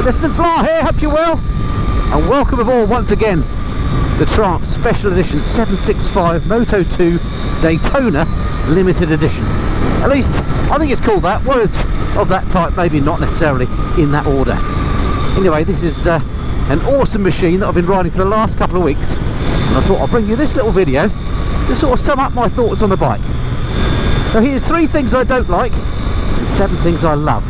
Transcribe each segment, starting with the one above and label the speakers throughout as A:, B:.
A: Distant Fly here, hope you're well, and welcome aboard once again the Triumph Special Edition 765 Moto 2 Daytona Limited Edition. At least I think it's called that. Words of that type maybe not necessarily in that order. Anyway, this is an awesome machine that I've been riding for the last couple of weeks, and I thought I'll bring you this little video to sort of sum up my thoughts on the bike. So here's 3 things I don't like and 7 things I love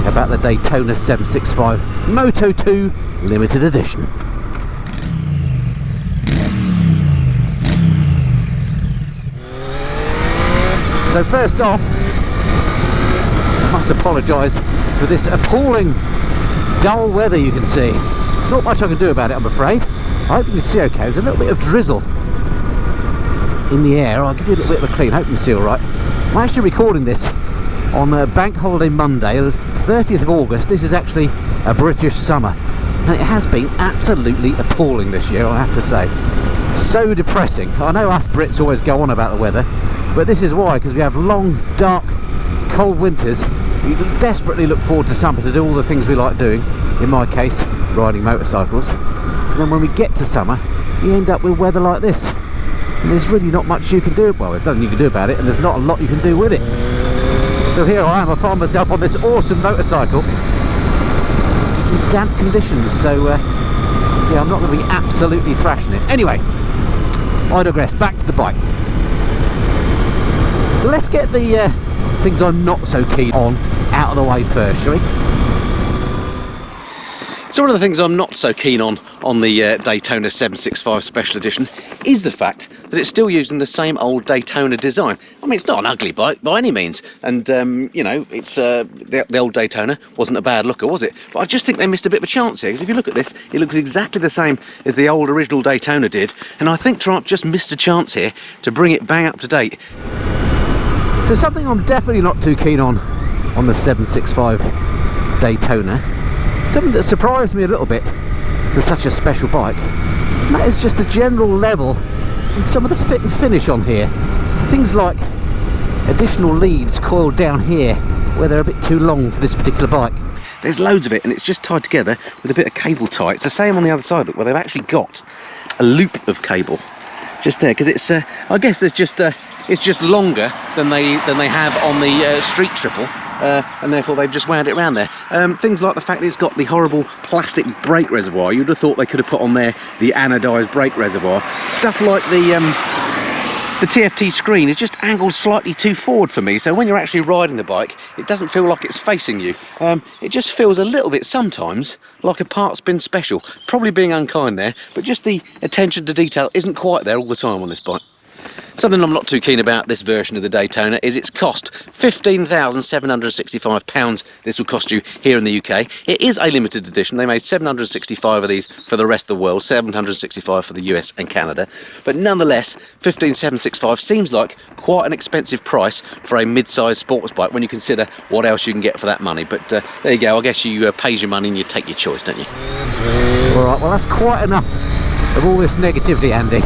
A: about the Daytona 765 Moto 2 Limited Edition. So first off, I must apologise for this appalling dull weather you can see. Not much I can do about it, I'm afraid. I hope you can see okay. There's a little bit of drizzle in the air. I'll give you a little bit of a clean. Hope you can see alright. I'm actually recording this on Bank Holiday Monday, the 30th of August. This is actually a British summer, and it has been absolutely appalling this year, I have to say. So depressing. I know us Brits always go on about the weather, but this is why, because we have long, dark, cold winters. We desperately look forward to summer to do all the things we like doing, in my case, riding motorcycles. And then when we get to summer, you end up with weather like this. And there's really not much you can do. Well, there's nothing you can do about it, and there's not a lot you can do with it. So here I am, I find myself on this awesome motorcycle in damp conditions, so yeah, I'm not going to be absolutely thrashing it. Anyway, I digress, back to the bike. So let's get the things I'm not so keen on out of the way first, shall we? So one of the things I'm not so keen on the Daytona 765 Special Edition is the fact that it's still using the same old Daytona design. I mean, it's not an ugly bike by any means, and you know, it's the old Daytona wasn't a bad looker, was it? But I just think they missed a bit of a chance here, because if you look at this, it looks exactly the same as the old original Daytona did, and I think Triumph just missed a chance here to bring it bang up to date. So something I'm definitely not too keen on the 765 Daytona, something that surprised me a little bit for such a special bike, and that is just the general level and some of the fit and finish on here. Things like additional leads coiled down here where they're a bit too long for this particular bike. There's loads of it, and it's just tied together with a bit of cable tie. It's the same on the other side, look, where they've actually got a loop of cable just there, because it's I guess there's just it's just longer than they have on the street triple, and therefore they've just wound it around there. Things like the fact that it's got the horrible plastic brake reservoir. You'd have thought they could have put on there the anodised brake reservoir. Stuff like the TFT screen is just angled slightly too forward for me, so when you're actually riding the bike, it doesn't feel like it's facing you. It just feels a little bit sometimes like a parts bin special. Probably being unkind there, but just the attention to detail isn't quite there all the time on this bike. Something I'm not too keen about this version of the Daytona is its cost. £15,765 this will cost you here in the UK. It is a limited edition. They made 765 of these for the rest of the world, 765 for the US and Canada. But nonetheless, £15,765 seems like quite an expensive price for a mid-sized sports bike when you consider what else you can get for that money. But there you go, I guess you pay your money and you take your choice, don't you? Alright, well that's quite enough of all this negativity, Andy.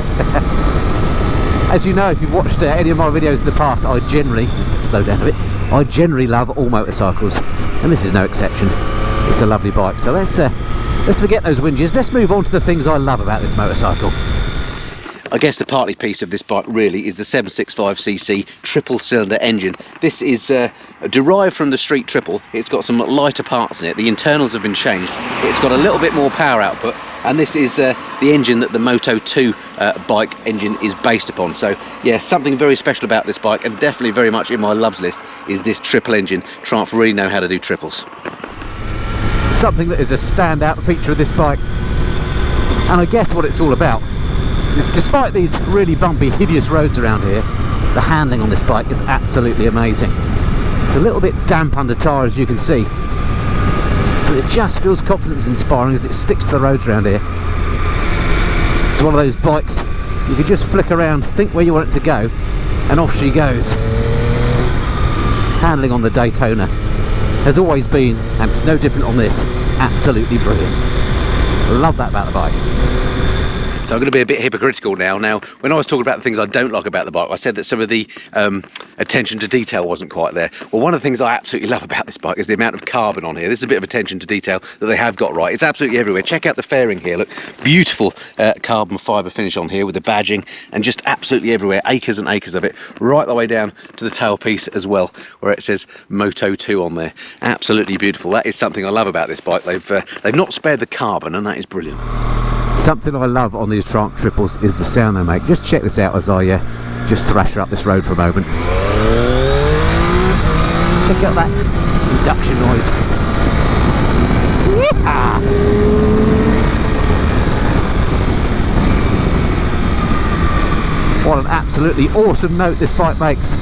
A: As you know, if you've watched any of my videos in the past, I generally, slow down a bit, I generally love all motorcycles, and this is no exception. It's a lovely bike, so let's forget those whinges. Let's move on to the things I love about this motorcycle. I guess the party piece of this bike really is the 765cc triple cylinder engine. This is derived from the street triple. It's got some lighter parts in it. The internals have been changed. It's got a little bit more power output, and this is the engine that the Moto 2 bike engine is based upon. So yeah, something very special about this bike, and definitely very much in my loves list, is this triple engine. Triumph really know how to do triples. Something that is a standout feature of this bike, and I guess what it's all about, is despite these really bumpy, hideous roads around here, the handling on this bike is absolutely amazing. It's a little bit damp under tyre, as you can see, but it just feels confidence inspiring as it sticks to the roads around here. It's one of those bikes you can just flick around, think where you want it to go, and off she goes. Handling on the Daytona has always been, and it's no different on this, absolutely brilliant. Love that about the bike. So I'm going to be a bit hypocritical now. Now, when I was talking about the things I don't like about the bike, I said that some of the attention to detail wasn't quite there. Well, one of the things I absolutely love about this bike is the amount of carbon on here. This is a bit of attention to detail that they have got right. It's absolutely everywhere. Check out the fairing here. Look, beautiful carbon fibre finish on here with the badging, and just absolutely everywhere. Acres and acres of it, right the way down to the tailpiece as well, where it says Moto 2 on there. Absolutely beautiful. That is something I love about this bike. They've not spared the carbon, and that is brilliant. Something I love on these Triumph triples is the sound they make. Just check this out as I just thrash her up this road for a moment. Check out that induction noise. Yeah! What an absolutely awesome note this bike makes.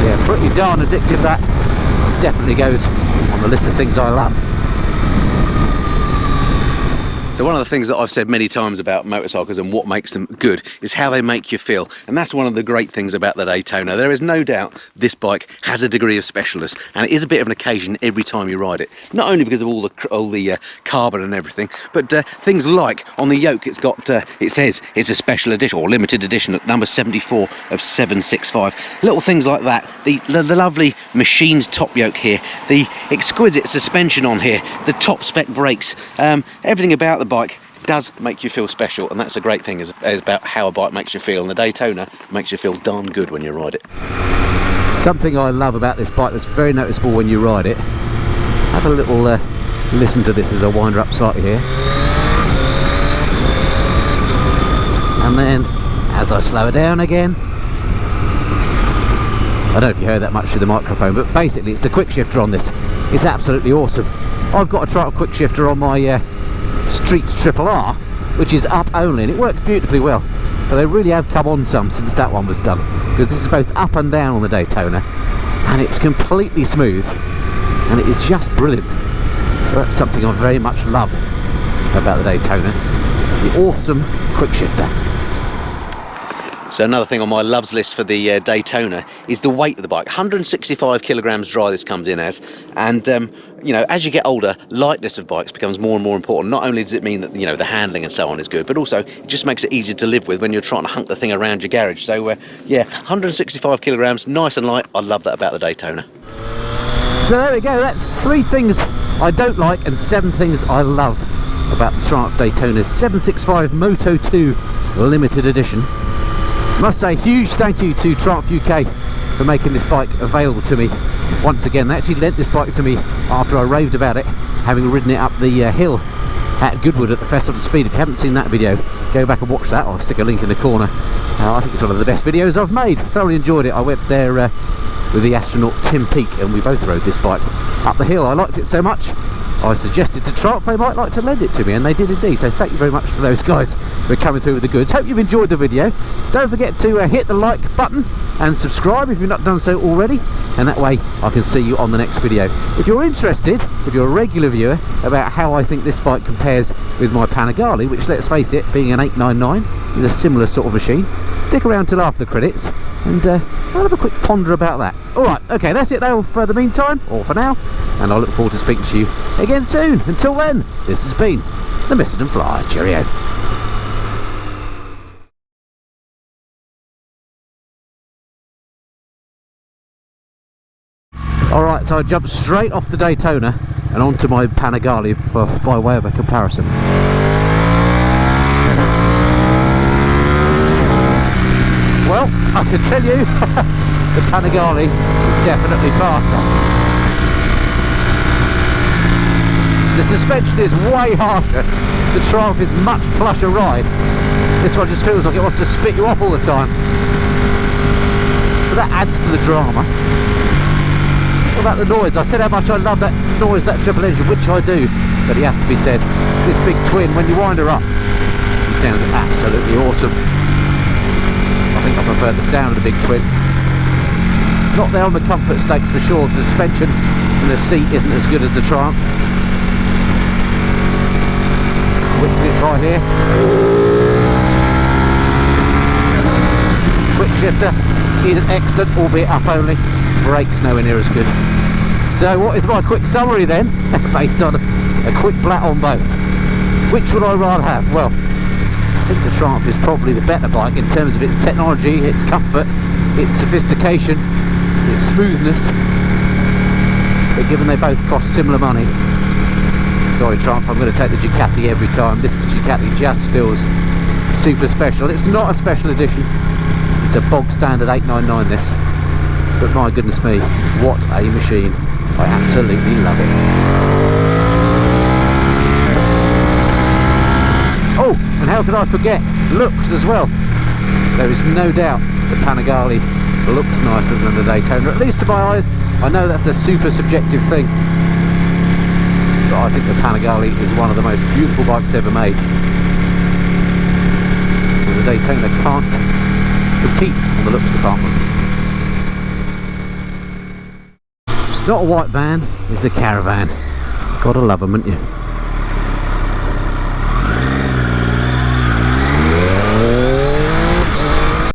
A: Yeah, pretty darn addictive that. Definitely goes on the list of things I love. So one of the things that I've said many times about motorcycles and what makes them good is how they make you feel, and that's one of the great things about the Daytona. There is no doubt this bike has a degree of specialness, and it is a bit of an occasion every time you ride it. Not only because of all the carbon and everything, but things like on the yoke it's got it says it's a special edition or limited edition at number 74 of 765. Little things like that. The lovely machined top yoke here, the exquisite suspension on here, the top spec brakes, everything about the bike does make you feel special, and that's a great thing is about how a bike makes you feel, and the Daytona makes you feel darn good when you ride it. Something I love about this bike that's very noticeable when you ride it, have a little listen to this as I wind her up slightly here, and then as I slow her down again, I don't know if you heard that much through the microphone, but basically it's the quick shifter on this. It's absolutely awesome. I've got a Triumph quick shifter on my Street Triple R, which is up only, and it works beautifully well, but they really have come on some since that one was done, because this is both up and down on the Daytona, and it's completely smooth, and it is just brilliant. So that's something I very much love about the Daytona, the awesome quick shifter. So another thing on my loves list for the Daytona is the weight of the bike. 165 kilograms dry this comes in as, and you know, as you get older, lightness of bikes becomes more and more important. Not only does it mean that, you know, the handling and so on is good, but also it just makes it easier to live with when you're trying to hunk the thing around your garage. So yeah, 165 kilograms, nice and light. I love that about the Daytona. So there we go, that's 3 things I don't like and 7 things I love about the Triumph Daytona's 765 Moto 2 limited edition. I must say huge thank you to Triumph UK for making this bike available to me once again. They actually lent this bike to me after I raved about it, having ridden it up the hill at Goodwood at the Festival of Speed. If you haven't seen that video, go back and watch that. I'll stick a link in the corner. I think it's one of the best videos I've made. Thoroughly enjoyed it. I went there with the astronaut Tim Peake, and we both rode this bike up the hill. I liked it so much I suggested to Triumph they might like to lend it to me, and they did indeed. So thank you very much to those guys for coming through with the goods. Hope you've enjoyed the video. Don't forget to hit the like button and subscribe if you've not done so already, and that way I can see you on the next video. If you're interested, if you're a regular viewer, about how I think this bike compares with my Panigale, which, let's face it, being an 899 is a similar sort of machine, stick around till after the credits and I'll have a quick ponder about that. Alright, okay, that's it though for the meantime, or for now, and I look forward to speaking to you again soon. Until then, this has been the Mr. and Fly. Cheerio. Alright, so I jumped straight off the Daytona and onto my Panigale by way of a comparison. Well, I can tell you, the Panigale is definitely faster. The suspension is way harsher. The Triumph is much plusher ride. This one just feels like it wants to spit you off all the time. But that adds to the drama. What about the noise? I said how much I love that noise, that triple engine, which I do. But it has to be said, this big twin, when you wind her up, she sounds absolutely awesome. I think I prefer the sound of the big twin. Not there on the comfort stakes for sure. The suspension and the seat isn't as good as the Triumph. Quick clip right here. Quick shifter is excellent, albeit up only. Brakes nowhere near as good. So what is my quick summary then, based on
B: A quick blat on both. Which would I rather have? Well, I think the Triumph is probably the better bike in terms of its technology, its comfort, its sophistication, its smoothness. But given they both cost similar money, sorry Triumph, I'm going to take the Ducati every time. This Ducati just feels super special. It's not a special edition, it's a bog standard 899 this, but my goodness me, what a machine. I absolutely love it. Oh, and how could I forget looks as well. There is no doubt the Panigale looks nicer than the Daytona, at least to my eyes. I know that's a super subjective thing, but I think the Panigale is one of the most beautiful bikes ever made. The Daytona can't compete in the looks department. It's not a white van, it's a caravan. Gotta love them, haven't you?